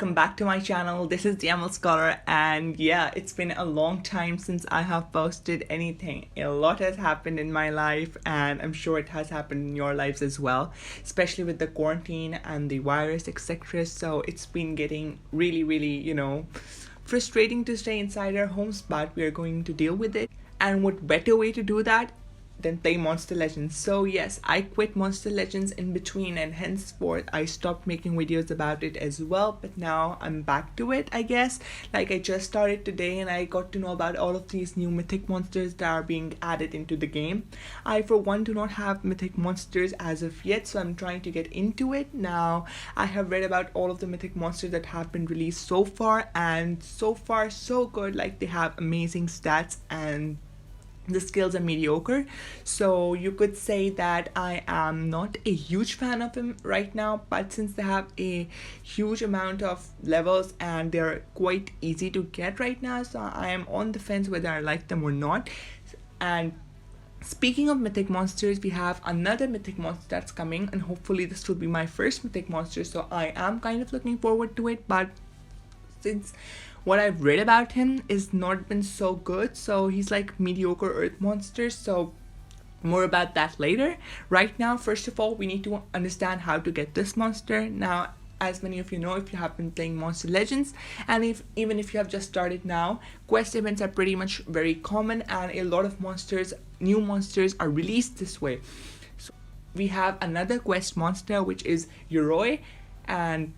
welcome back to my channel. This is the ML Scholar, and yeah, it's been a long time since I have posted anything. A lot has happened in my life, and I'm sure it has happened in your lives as well, especially with the quarantine and the virus, etc. So it's been getting really, frustrating to stay inside our homes, but we are going to deal with it. And what better way to do that than play Monster Legends? So yes, I quit Monster Legends in between, and henceforth I stopped making videos about it as well, but now I'm back to it, I guess. Like, I just started today and I got to know about all of these new mythic monsters that are being added into the game. I for one do not have mythic monsters as of yet, so I'm trying to get into it. Now I have read about all of the mythic monsters that have been released so far, and so far so good. Like, they have amazing stats and the skills are mediocre, so you could say that I am not a huge fan of him right now, but since they have a huge amount of levels and they're quite easy to get right now, so I am on the fence whether I like them or not. And speaking of mythic monsters, we have another mythic monster that's coming, and hopefully this will be my first mythic monster, so I am kind of looking forward to it. But since what I've read about him is not been so good, so he's like mediocre earth monster, so more about that later. Right now, first of all, we need to understand how to get this monster. Now, as many of you know, if you have been playing Monster Legends, and even if you have just started now, quest events are pretty much very common, and a lot of new monsters are released this way. So we have another quest monster, which is Yoroi, and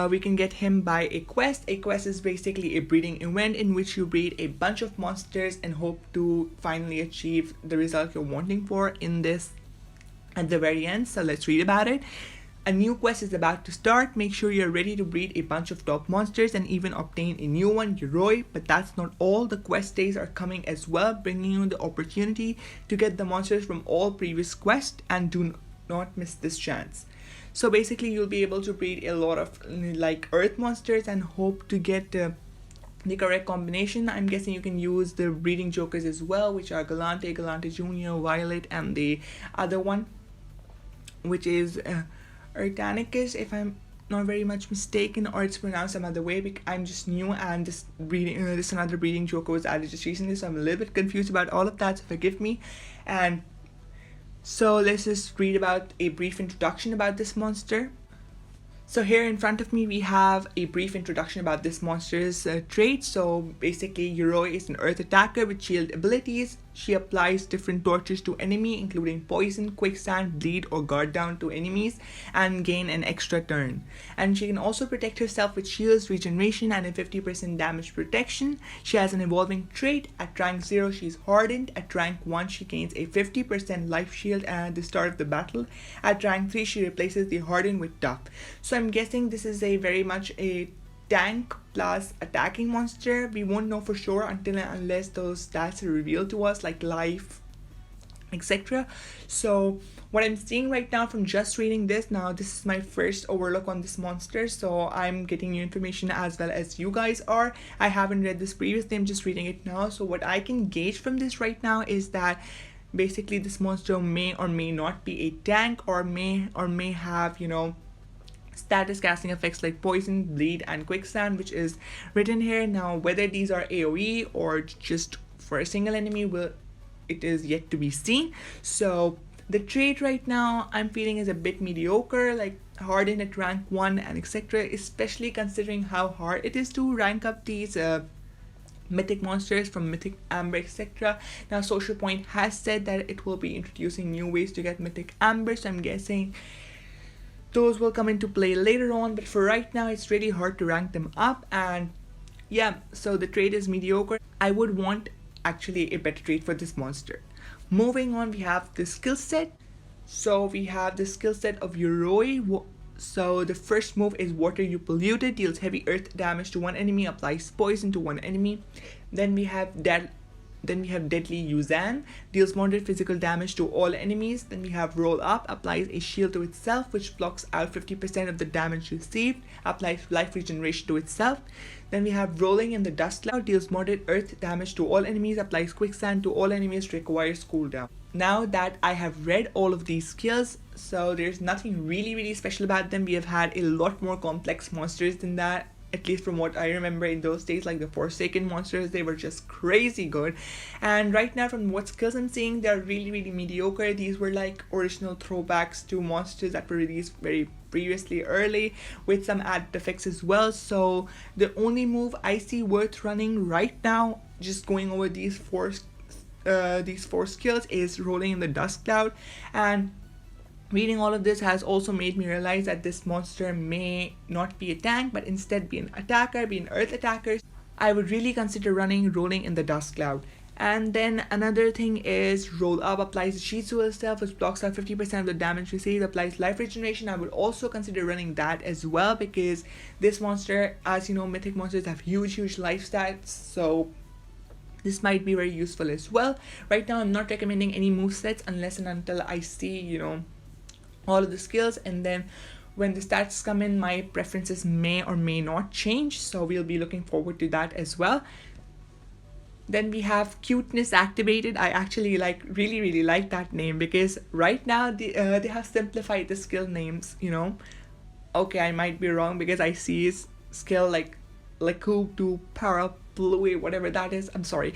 we can get him by a quest. A quest is basically a breeding event in which you breed a bunch of monsters and hope to finally achieve the result you're wanting for in this at the very end. So let's read about it. A new quest is about to start. Make sure you're ready to breed a bunch of top monsters and even obtain a new one, Yoroi. But that's not all. The quest days are coming as well, bringing you the opportunity to get the monsters from all previous quests, and do not miss this chance. So basically, you'll be able to breed a lot of like earth monsters and hope to get the correct combination. I'm guessing you can use the breeding jokers as well, which are Galante, Galante Jr., Violet, and the other one, which is Erdanicus, if I'm not very much mistaken, or it's pronounced some other way. Because I'm just new, and this another breeding joker was added just recently, so I'm a little bit confused about all of that, so forgive me. And so let's just read about a brief introduction about this monster. So here in front of me we have a brief introduction about this monster's traits. So basically, Yoroi is an earth attacker with shield abilities. She applies different tortures to enemy, including poison, quicksand, bleed, or guard down to enemies, and gain an extra turn. And she can also protect herself with shields, regeneration, and a 50% damage protection. She has an evolving trait. At rank 0 she is hardened. At rank 1 she gains a 50% life shield at the start of the battle. At rank 3 she replaces the hardened with tough. So I'm guessing this is a very much a tank plus attacking monster. We won't know for sure until and unless those stats are revealed to us, like life, etc. So what I'm seeing right now from just reading this, now this is my first overlook on this monster, so I'm getting new information as well as you guys are. I haven't read this previously, I'm just reading it now. So what I can gauge from this right now is that basically this monster may or may not be a tank, or may have, status casting effects like poison, bleed, and quicksand, which is written here. Now whether these are AoE or just for a single enemy, it is yet to be seen. So the trait right now I'm feeling is a bit mediocre, like hardened at rank 1 and etc., especially considering how hard it is to rank up these mythic monsters from mythic amber, etc. Now Social Point has said that it will be introducing new ways to get mythic amber, so I'm guessing those will come into play later on, but for right now it's really hard to rank them up. And yeah, so the trait is mediocre. I would want actually a better trait for this monster. Moving on, we have the skill set. So we have the skill set of Yoroi. So the first move is Water You Polluted, deals heavy earth damage to one enemy, applies poison to one enemy. Then we have Deadly Yuzan, deals moderate physical damage to all enemies. Then we have Roll Up, applies a shield to itself which blocks out 50% of the damage received, applies life regeneration to itself. Then we have Rolling in the Dust Cloud, deals moderate earth damage to all enemies, applies quicksand to all enemies, requires cooldown. now that I have read all of these skills, so there's nothing really special about them. We have had a lot more complex monsters than that, at least from what I remember in those days. Like the Forsaken monsters, they were just crazy good. And right now, from what skills I'm seeing, they're really mediocre. These were like original throwbacks to monsters that were released very previously early, with some added effects as well. So the only move I see worth running right now, just going over these four skills, is Rolling in the Dust Cloud. And reading all of this has also made me realize that this monster may not be a tank, but instead be an attacker, be an earth attacker. I would really consider running Rolling in the Dust Cloud. And then another thing is Roll Up applies Sheet to itself, which blocks out 50% of the damage received, applies life regeneration. I would also consider running that as well, because this monster, as you know, mythic monsters have huge life stats, so this might be very useful as well. Right now I'm not recommending any movesets unless and until I see, you know, all of the skills, and then when the stats come in, my preferences may or may not change, so we'll be looking forward to that as well. Then we have Cuteness Activated. I actually really like that name, because right now they have simplified the skill names, you know. Okay, I might be wrong, because I see his skill like Lecoup to Parapluie, whatever that is. I'm sorry.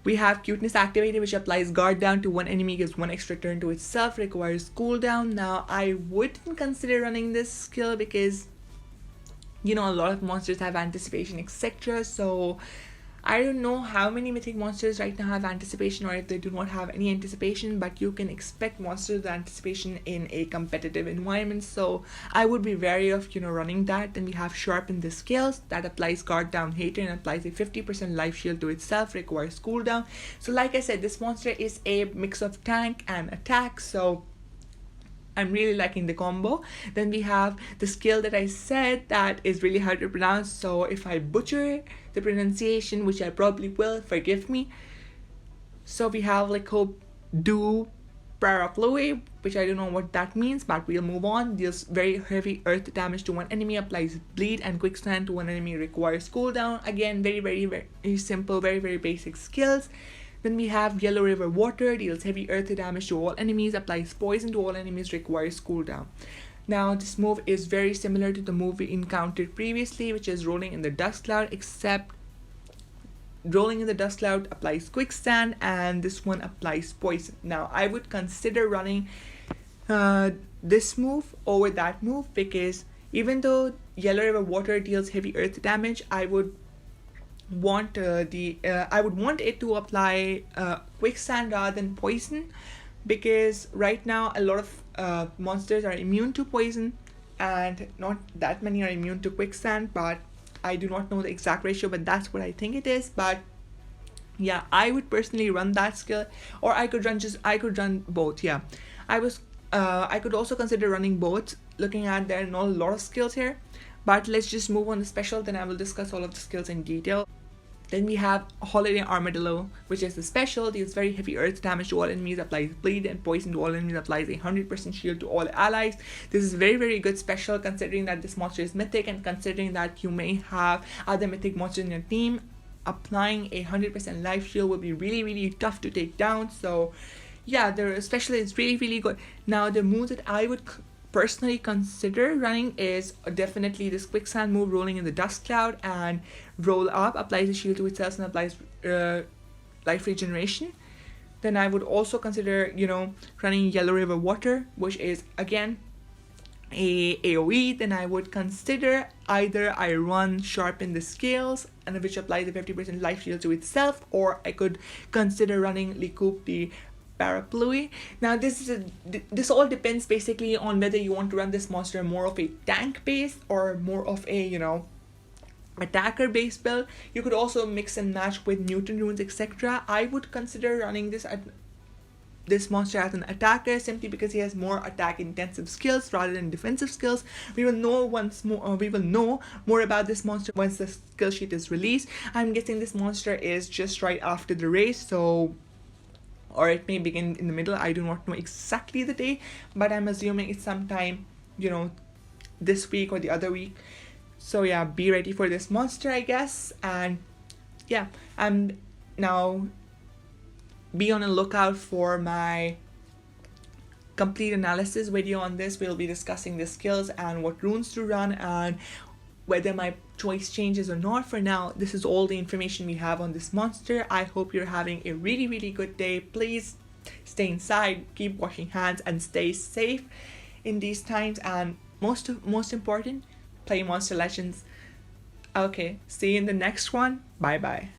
We have Cuteness Activated, which applies guard down to one enemy, gives one extra turn to itself, requires cooldown. Now, I wouldn't consider running this skill because, you know, a lot of monsters have anticipation, etc. So I don't know how many mythic monsters right now have anticipation, or if they do not have any anticipation, but you can expect monsters with anticipation in a competitive environment. So I would be wary of, you know, running that. Then we have Sharpen the Scales, that applies guard down hater and applies a 50% life shield to itself, requires cooldown. So like I said, this monster is a mix of tank and attack, so I'm really liking the combo. Then we have the skill that I said that is really hard to pronounce, so if I butcher the pronunciation, which I probably will, forgive me. So we have Lecoup do Parapluie, which I don't know what that means, but we'll move on. Deals very heavy earth damage to one enemy, applies bleed and quicksand to one enemy, requires cooldown. Again, very simple, very basic skills. Then we have Yellow River Water, deals heavy earth damage to all enemies, applies poison to all enemies, requires cooldown. Now this move is very similar to the move we encountered previously, which is Rolling in the Dust Cloud, except Rolling in the Dust Cloud applies quicksand and this one applies poison. Now I would consider running this move over that move, because even though Yellow River Water deals heavy earth damage, I would want it to apply quicksand rather than poison, because right now a lot of monsters are immune to poison and not that many are immune to quicksand, but I do not know the exact ratio, but that's what I think it is. But yeah, I would personally run that skill, or I could run both. Yeah, I could also consider running both, looking at there are not a lot of skills here. But let's just move on to special, then I will discuss all of the skills in detail. Then we have Holiday Armadillo, which is the special, deals very heavy earth damage to all enemies, applies bleed and poison to all enemies, applies a 100% shield to all allies. This is very good special, considering that this monster is mythic and considering that you may have other mythic monsters in your team. Applying a 100% life shield will be really tough to take down. So yeah, the special is really good. Now the move that I would personally consider running is definitely this quicksand move, Rolling in the Dust Cloud, and Roll Up applies a shield to itself and applies life regeneration. Then I would also consider, you know, running Yellow River Water, which is again a AoE. Then I would consider either I run Sharpen the Scales, and which applies a 50% life shield to itself, or I could consider running Lecoup the Parapluie. Now this all depends basically on whether you want to run this monster more of a tank based or more of a, you know, attacker based build. You could also mix and match with mutant runes, etc. I would consider running this monster as an attacker, simply because he has more attack intensive skills rather than defensive skills. We will know more about this monster once the skill sheet is released. I'm guessing this monster is just right after the race, so, or it may begin in the middle. I do not know exactly the day, but I'm assuming it's sometime, you know, this week or the other week. So yeah, be ready for this monster, I guess. And yeah, I'm now be on a lookout for my complete analysis video on this. We'll be discussing the skills and what runes to run and whether my choice changes or not. For now, this is all the information we have on this monster. I hope you're having a really good day. Please stay inside, keep washing hands, and stay safe in these times. And most important, play Monster Legends. Okay, see you in the next one. Bye bye.